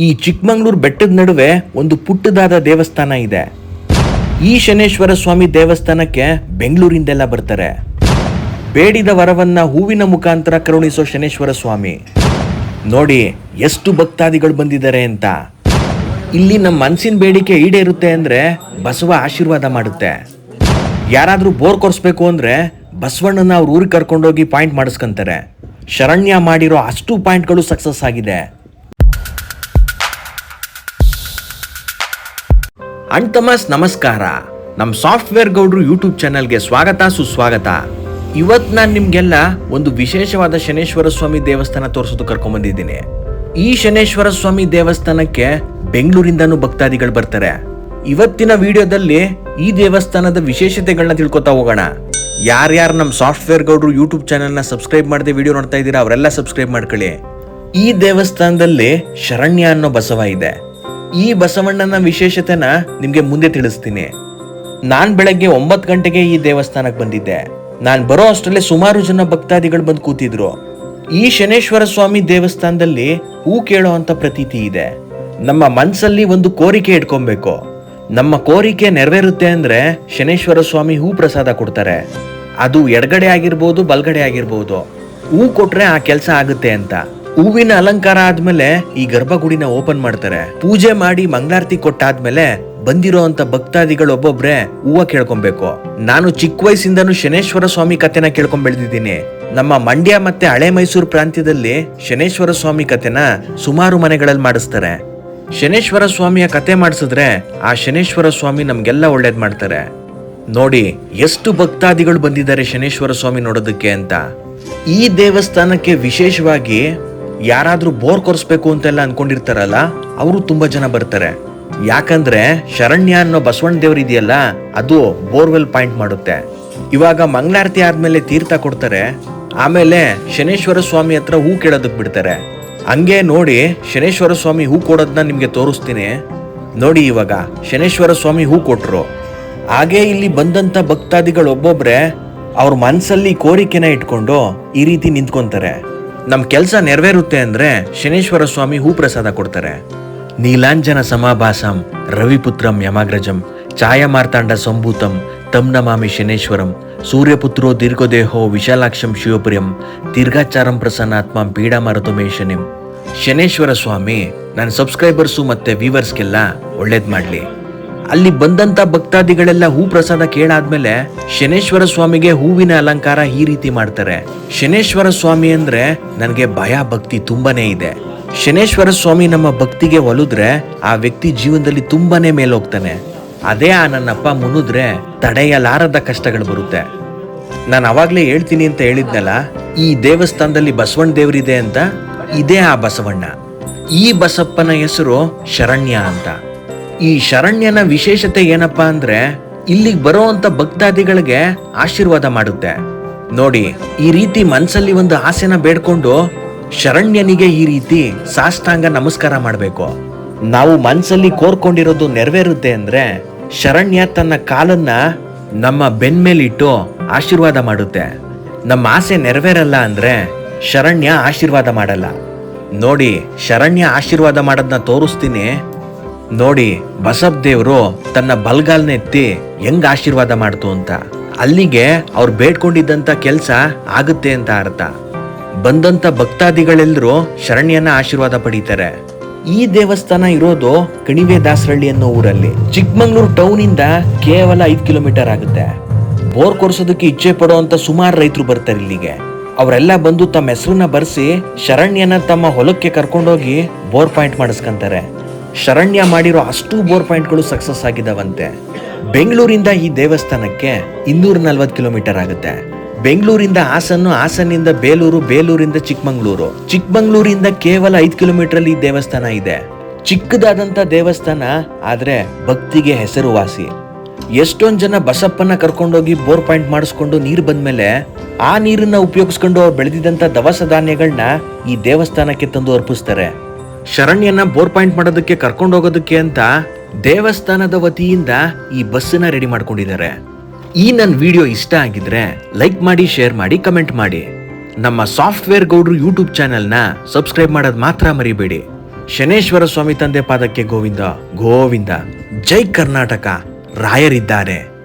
ಈ ಚಿಕ್ಕಮಗಳೂರು ಬೆಟ್ಟದ ನಡುವೆ ಒಂದು ಪುಟ್ಟದಾದ ದೇವಸ್ಥಾನ ಇದೆ. ಈ ಶನೇಶ್ವರ ಸ್ವಾಮಿ ದೇವಸ್ಥಾನಕ್ಕೆ ಬೆಂಗಳೂರಿಂದೆಲ್ಲ ಬರ್ತಾರೆ. ಬೇಡಿದ ವರವನ್ನ ಹೂವಿನ ಮುಖಾಂತರ ಕರುಣಿಸೋ ಶನೇಶ್ವರ ಸ್ವಾಮಿ. ನೋಡಿ ಎಷ್ಟು ಭಕ್ತಾದಿಗಳು ಬಂದಿದ್ದಾರೆ ಅಂತ. ಇಲ್ಲಿ ನಮ್ಮ ಮನಸ್ಸಿನ ಬೇಡಿಕೆ ಈಡೇರುತ್ತೆ ಅಂದ್ರೆ ಬಸವ ಆಶೀರ್ವಾದ ಮಾಡುತ್ತೆ. ಯಾರಾದ್ರೂ ಬೋರ್ ಕೊರ್ಸ್ಬೇಕು ಅಂದ್ರೆ ಬಸವಣ್ಣನ ಅವ್ರ ಊರಿಗೆ ಕರ್ಕೊಂಡೋಗಿ ಪಾಯಿಂಟ್ ಮಾಡಿಸ್ಕೊಂತಾರೆ. ಶರಣ್ಯ ಮಾಡಿರೋ ಅಷ್ಟು ಪಾಯಿಂಟ್ಗಳು ಸಕ್ಸಸ್ ಆಗಿದೆ. ಅಣ್ತಮಸ್ ನಮಸ್ಕಾರ. ನಮ್ಮ ಸಾಫ್ಟ್ವೇರ್ ಗೌಡ್ರು ಯೂಟ್ಯೂಬ್ ಚಾನಲ್ಗೆ ಸ್ವಾಗತ ಸುಸ್ವಾಗತ. ಇವತ್ತು ನಾನು ನಿಮ್ಗೆಲ್ಲ ಒಂದು ವಿಶೇಷವಾದ ಶನೇಶ್ವರ ಸ್ವಾಮಿ ದೇವಸ್ಥಾನ ತೋರಿಸೋದು ಕರ್ಕೊಂಡ್ಬಂದಿದ್ದೀನಿ. ಈ ಶನೇಶ್ವರ ಸ್ವಾಮಿ ದೇವಸ್ಥಾನಕ್ಕೆ ಬೆಂಗಳೂರಿಂದನೂ ಭಕ್ತಾದಿಗಳು ಬರ್ತಾರೆ. ಇವತ್ತಿನ ವಿಡಿಯೋದಲ್ಲಿ ಈ ದೇವಸ್ಥಾನದ ವಿಶೇಷತೆಗಳನ್ನ ತಿಳ್ಕೊತಾ ಹೋಗೋಣ. ಯಾರ್ಯಾರು ನಮ್ಮ ಸಾಫ್ಟ್ವೇರ್ ಗೌಡ್ರು ಯೂಟ್ಯೂಬ್ ಚಾನಲ್ನ ಸಬ್ಸ್ಕ್ರೈಬ್ ಮಾಡದೆ ವಿಡಿಯೋ ನೋಡ್ತಾ ಇದ್ದೀರಾ ಅವರೆಲ್ಲ ಸಬ್ಸ್ಕ್ರೈಬ್ ಮಾಡ್ಕೊಳ್ಳಿ. ಈ ದೇವಸ್ಥಾನದಲ್ಲಿ ಶರಣ್ಯ ಅನ್ನೋ ಬಸವ ಇದೆ. ಈ ಬಸವಣ್ಣನ ವಿಶೇಷತೆನ ನಿಮ್ಗೆ ಮುಂದೆ ತಿಳಿಸ್ತೀನಿ. ನಾನ್ ಬೆಳಗ್ಗೆ 9 ಗಂಟೆಗೆ ಈ ದೇವಸ್ಥಾನಕ್ಕೆ ಬಂದಿದ್ದೆ. ನಾನು ಬರೋ ಅಷ್ಟರಲ್ಲೇ ಸುಮಾರು ಜನ ಭಕ್ತಾದಿಗಳು ಬಂದು ಕೂತಿದ್ರು. ಈ ಶನೇಶ್ವರ ಸ್ವಾಮಿ ದೇವಸ್ಥಾನದಲ್ಲಿ ಹೂ ಕೇಳೋ ಅಂತ ಪ್ರತೀತಿ ಇದೆ. ನಮ್ಮ ಮನ್ಸಲ್ಲಿ ಒಂದು ಕೋರಿಕೆ ಇಟ್ಕೊಬೇಕು. ನಮ್ಮ ಕೋರಿಕೆ ನೆರವೇರುತ್ತೆ ಅಂದ್ರೆ ಶನೇಶ್ವರ ಸ್ವಾಮಿ ಹೂ ಪ್ರಸಾದ ಕೊಡ್ತಾರೆ. ಅದು ಎಡಗಡೆ ಆಗಿರ್ಬೋದು ಬಲ್ಗಡೆ ಆಗಿರ್ಬೋದು. ಹೂ ಕೊಟ್ರೆ ಆ ಕೆಲಸ ಆಗುತ್ತೆ ಅಂತ. ಹೂವಿನ ಅಲಂಕಾರ ಆದ್ಮೇಲೆ ಈ ಗರ್ಭಗುಡಿನ ಓಪನ್ ಮಾಡ್ತಾರೆ. ಪೂಜೆ ಮಾಡಿ ಮಂಗಳಾರತಿ ಕೊಟ್ಟಾದ್ಮೇಲೆ ಬಂದಿರೋ ಅಂತ ಭಕ್ತಾದಿಗಳು ಒಬ್ಬೊಬ್ರೆ ಹೂವ ಕೇಳ್ಕೊಬೇಕು. ನಾನು ಚಿಕ್ಕ ವಯಸ್ಸಿಂದನೂ ಶನೇಶ್ವರ ಸ್ವಾಮಿ ಕಥೆನ ಕೇಳ್ಕೊಂಡ್ ಬೆಳೆದಿದ್ದೀನಿ. ನಮ್ಮ ಮಂಡ್ಯ ಮತ್ತೆ ಹಳೆ ಮೈಸೂರು ಪ್ರಾಂತ್ಯದಲ್ಲಿ ಶನೇಶ್ವರ ಸ್ವಾಮಿ ಕಥೆನ ಸುಮಾರು ಮನೆಗಳಲ್ಲಿ ಮಾಡಿಸ್ತಾರೆ. ಶನೇಶ್ವರ ಸ್ವಾಮಿಯ ಕತೆ ಮಾಡಿಸಿದ್ರೆ ಆ ಶನೇಶ್ವರ ಸ್ವಾಮಿ ನಮ್ಗೆಲ್ಲ ಒಳ್ಳೇದ್ ಮಾಡ್ತಾರೆ. ನೋಡಿ ಎಷ್ಟು ಭಕ್ತಾದಿಗಳು ಬಂದಿದ್ದಾರೆ ಶನೇಶ್ವರ ಸ್ವಾಮಿ ನೋಡೋದಕ್ಕೆ ಅಂತ. ಈ ದೇವಸ್ಥಾನಕ್ಕೆ ವಿಶೇಷವಾಗಿ ಯಾರಾದ್ರೂ ಬೋರ್ ಕೊರ್ಸ್ಬೇಕು ಅಂತೆಲ್ಲ ಅನ್ಕೊಂಡಿರ್ತಾರಲ್ಲ ಅವರು ತುಂಬಾ ಜನ ಬರ್ತಾರೆ. ಯಾಕಂದ್ರೆ ಶರಣ್ಯ ಅನ್ನೋ ಬಸವಣ್ಣ ದೇವ್ರ ಇದೆಯಲ್ಲ ಅದು ಬೋರ್ವೆಲ್ ಪಾಯಿಂಟ್ ಮಾಡುತ್ತೆ. ಇವಾಗ ಮಂಗಳಾರತಿ ಆದ್ಮೇಲೆ ತೀರ್ಥ ಕೊಡ್ತಾರೆ. ಆಮೇಲೆ ಶನೇಶ್ವರ ಸ್ವಾಮಿ ಹತ್ರ ಹೂ ಕೇಳೋದಕ್ ಬಿಡ್ತಾರೆ. ಹಂಗೆ ನೋಡಿ ಶನೇಶ್ವರ ಸ್ವಾಮಿ ಹೂ ಕೊಡೋದನ್ನ ನಿಮ್ಗೆ ತೋರಿಸ್ತೀನಿ. ನೋಡಿ ಇವಾಗ ಶನೇಶ್ವರ ಸ್ವಾಮಿ ಹೂ ಕೊಟ್ರು. ಹಾಗೆ ಇಲ್ಲಿ ಬಂದಂತ ಭಕ್ತಾದಿಗಳು ಒಬ್ಬೊಬ್ರೆ ಅವ್ರ ಮನ್ಸಲ್ಲಿ ಕೋರಿಕೆನ ಇಟ್ಕೊಂಡು ಈ ರೀತಿ ನಿಂತ್ಕೊಂತಾರೆ. ನಮ್ ಕೆಲ್ಸ ನೆರವೇರುತ್ತೆ ಅಂದ್ರೆ ಶನೇಶ್ವರ ಸ್ವಾಮಿ ಹೂ ಪ್ರಸಾದ ಕೊಡ್ತಾರೆ. ನೀಲಾಂಜನ ಸಮಾಭಾಸಂ ರವಿಪುತ್ರಂ ಯಮಾಗ್ರಜಂ ಛಾಯಾಮಾರ್ತಾಂಡ ಸಂಭೂತಂ ತಂ ನಮಾಮಿ ಶನೇಶ್ವರಂ ಸೂರ್ಯಪುತ್ರೋ ದೀರ್ಘದೇಹೋ ವಿಶಾಲಾಕ್ಷಂ ಶಿವಪ್ರಿಯಂ ದೀರ್ಘಾಚಾರಂ ಪ್ರಸನ್ನಾತ್ಮಂ ಪೀಡಾಮರತುಮೇಶನಿಂ. ಶನೇಶ್ವರ ಸ್ವಾಮಿ ನನ್ನ ಸಬ್ಸ್ಕ್ರೈಬರ್ಸು ಮತ್ತೆ ವ್ಯೂವರ್ಸ್ಗೆಲ್ಲ ಒಳ್ಳೇದ್ ಮಾಡ್ಲಿ. ಅಲ್ಲಿ ಬಂದಂತ ಭಕ್ತಾದಿಗಳೆಲ್ಲ ಹೂ ಪ್ರಸಾದ ಕೇಳಾದ್ಮೇಲೆ ಶನೇಶ್ವರ ಸ್ವಾಮಿಗೆ ಹೂವಿನ ಅಲಂಕಾರ ಈ ರೀತಿ ಮಾಡ್ತಾರೆ. ಶನೇಶ್ವರ ಸ್ವಾಮಿ ಅಂದ್ರೆ ನನಗೆ ಭಯ ಭಕ್ತಿ ತುಂಬಾನೇ ಇದೆ. ಶನೇಶ್ವರ ಸ್ವಾಮಿ ನಮ್ಮ ಭಕ್ತಿಗೆ ಒಲಿದ್ರೆ ಆ ವ್ಯಕ್ತಿ ಜೀವನದಲ್ಲಿ ತುಂಬಾನೇ ಮೇಲೋಗ್ತಾನೆ. ಅದೇ ಆ ನನ್ನಪ್ಪ ಮುನಿದ್ರೆ ತಡೆಯಲಾರದ ಕಷ್ಟಗಳು ಬರುತ್ತೆ. ನಾನು ಅವಾಗ್ಲೇ ಹೇಳ್ತೀನಿ ಅಂತ ಹೇಳಿದ್ನಲ್ಲ, ಈ ದೇವಸ್ಥಾನದಲ್ಲಿ ಬಸವಣ್ಣ ದೇವರಿದೆ ಅಂತ. ಇದೇ ಆ ಬಸವಣ್ಣ. ಈ ಬಸಪ್ಪನ ಹೆಸರು ಶರಣ್ಯ ಅಂತ. ಈ ಶರಣ್ಯನ ವಿಶೇಷತೆ ಏನಪ್ಪಾ ಅಂದ್ರೆ ಇಲ್ಲಿಗೆ ಬರೋ ಅಂತ ಭಕ್ತಾದಿಗಳಿಗೆ ಆಶೀರ್ವಾದ ಮಾಡುತ್ತೆ. ನೋಡಿ ಈ ರೀತಿ ಮನ್ಸಲ್ಲಿ ಒಂದು ಆಸೆನ ಬೇಡ್ಕೊಂಡು ಶರಣ್ಯನಿಗೆ ಈ ರೀತಿ ಸಾಷ್ಟಾಂಗ ನಮಸ್ಕಾರ ಮಾಡಬೇಕು. ನಾವು ಮನ್ಸಲ್ಲಿ ಕೋರ್ಕೊಂಡಿರೋದು ನೆರವೇರುತ್ತೆ ಅಂದ್ರೆ ಶರಣ್ಯ ತನ್ನ ಕಾಲನ್ನ ನಮ್ಮ ಬೆನ್ಮೇಲಿಟ್ಟು ಆಶೀರ್ವಾದ ಮಾಡುತ್ತೆ. ನಮ್ಮ ಆಸೆ ನೆರವೇರಲ್ಲ ಅಂದ್ರೆ ಶರಣ್ಯ ಆಶೀರ್ವಾದ ಮಾಡಲ್ಲ. ನೋಡಿ ಶರಣ್ಯ ಆಶೀರ್ವಾದ ಮಾಡೋದನ್ನ ತೋರಿಸ್ತೀನಿ. ನೋಡಿ ಬಸಪ್ಪ ದೇವ್ರು ತನ್ನ ಬಲ್ಗಾಲ್ನ ಎತ್ತಿ ಹೆಂಗ್ ಆಶೀರ್ವಾದ ಮಾಡ್ತು ಅಂತ. ಅಲ್ಲಿಗೆ ಅವ್ರು ಬೇಡ್ಕೊಂಡಿದ್ದಂತ ಕೆಲ್ಸ ಆಗುತ್ತೆ ಅಂತ ಅರ್ಥ. ಬಂದಂತ ಭಕ್ತಾದಿಗಳೆಲ್ಲರೂ ಶರಣ್ಯನ ಆಶೀರ್ವಾದ ಪಡೀತಾರೆ. ಈ ದೇವಸ್ಥಾನ ಇರೋದು ಕಣಿವೆ ದಾಸರಳ್ಳಿ ಅನ್ನೋ ಊರಲ್ಲಿ. ಚಿಕ್ಕಮಗಳೂರು ಟೌನ್ ಇಂದ ಕೇವಲ 5 ಕಿಲೋಮೀಟರ್ ಆಗುತ್ತೆ. ಬೋರ್ ಕೊರ್ಸೋದಕ್ಕೆ ಇಚ್ಛೆ ಪಡುವಂತ ಸುಮಾರು ರೈತರು ಬರ್ತಾರೆ ಇಲ್ಲಿಗೆ. ಅವರೆಲ್ಲ ಬಂದು ತಮ್ಮ ಹೆಸರನ್ನ ಬರ್ಸಿ ಶರಣ್ಯನ ತಮ್ಮ ಹೊಲಕ್ಕೆ ಕರ್ಕೊಂಡೋಗಿ ಬೋರ್ ಪಾಯಿಂಟ್ ಮಾಡಿಸ್ಕೊಂತಾರೆ. ಶರಣ್ಯ ಮಾಡಿರೋ ಅಷ್ಟು ಬೋರ್ ಪಾಯಿಂಟ್ಗಳು ಸಕ್ಸಸ್ ಆಗಿದಾವಂತೆ. ಬೆಂಗಳೂರಿಂದ ಈ ದೇವಸ್ಥಾನಕ್ಕೆ 240 ಕಿಲೋಮೀಟರ್ ಆಗುತ್ತೆ. ಬೆಂಗಳೂರಿಂದ ಹಾಸನ್ನು, ಹಾಸನಿಂದ ಬೇಲೂರು, ಬೇಲೂರಿಂದ ಚಿಕ್ಕಮಗಳೂರು, ಚಿಕ್ಕಮಗಳೂರಿಂದ ಕೇವಲ 5 ಕಿಲೋಮೀಟರ್ ಅಲ್ಲಿ ಈ ದೇವಸ್ಥಾನ ಇದೆ. ಚಿಕ್ಕದಾದಂತ ದೇವಸ್ಥಾನ ಆದ್ರೆ ಭಕ್ತಿಗೆ ಹೆಸರುವಾಸಿ. ಎಷ್ಟೊಂದ್ ಜನ ಬಸಪ್ಪನ ಕರ್ಕೊಂಡೋಗಿ ಬೋರ್ ಪಾಯಿಂಟ್ ಮಾಡಿಸ್ಕೊಂಡು ನೀರು ಬಂದ್ಮೇಲೆ ಆ ನೀರನ್ನ ಉಪಯೋಗಿಸ್ಕೊಂಡು ಅವ್ರು ಬೆಳೆದಿದ್ದಂತ ದವಸ ಧಾನ್ಯಗಳನ್ನ ಈ ದೇವಸ್ಥಾನಕ್ಕೆ ತಂದು ಅರ್ಪಿಸ್ತಾರೆ. ಶರಣ್ಯನ ಬೋರ್ ಪಾಯಿಂಟ್ ಮಾಡೋದಕ್ಕೆ ಕರ್ಕೊಂಡು ಹೋಗೋದಕ್ಕೆ ಅಂತ ದೇವಸ್ಥಾನದ ವತಿಯಿಂದ ಈ ಬಸ್ಸನ್ನ ರೆಡಿ ಮಾಡ್ಕೊಂಡಿದ್ದಾರೆ. ಈ ನನ್ನ ವಿಡಿಯೋ ಇಷ್ಟ ಆಗಿದ್ರೆ ಲೈಕ್ ಮಾಡಿ, ಶೇರ್ ಮಾಡಿ, ಕಮೆಂಟ್ ಮಾಡಿ. ನಮ್ಮ ಸಾಫ್ಟ್ವೇರ್ ಗೌಡ್ರು ಯೂಟ್ಯೂಬ್ ಚಾನೆಲ್ನ ಸಬ್ಸ್ಕ್ರೈಬ್ ಮಾಡೋದು ಮಾತ್ರ ಮರಿಬೇಡಿ. ಶನೇಶ್ವರ ಸ್ವಾಮಿ ತಂದೆ ಪಾದಕ್ಕೆ ಗೋವಿಂದ ಗೋವಿಂದ. ಜೈ ಕರ್ನಾಟಕ, ರಾಯರಿದ್ದಾರೆ.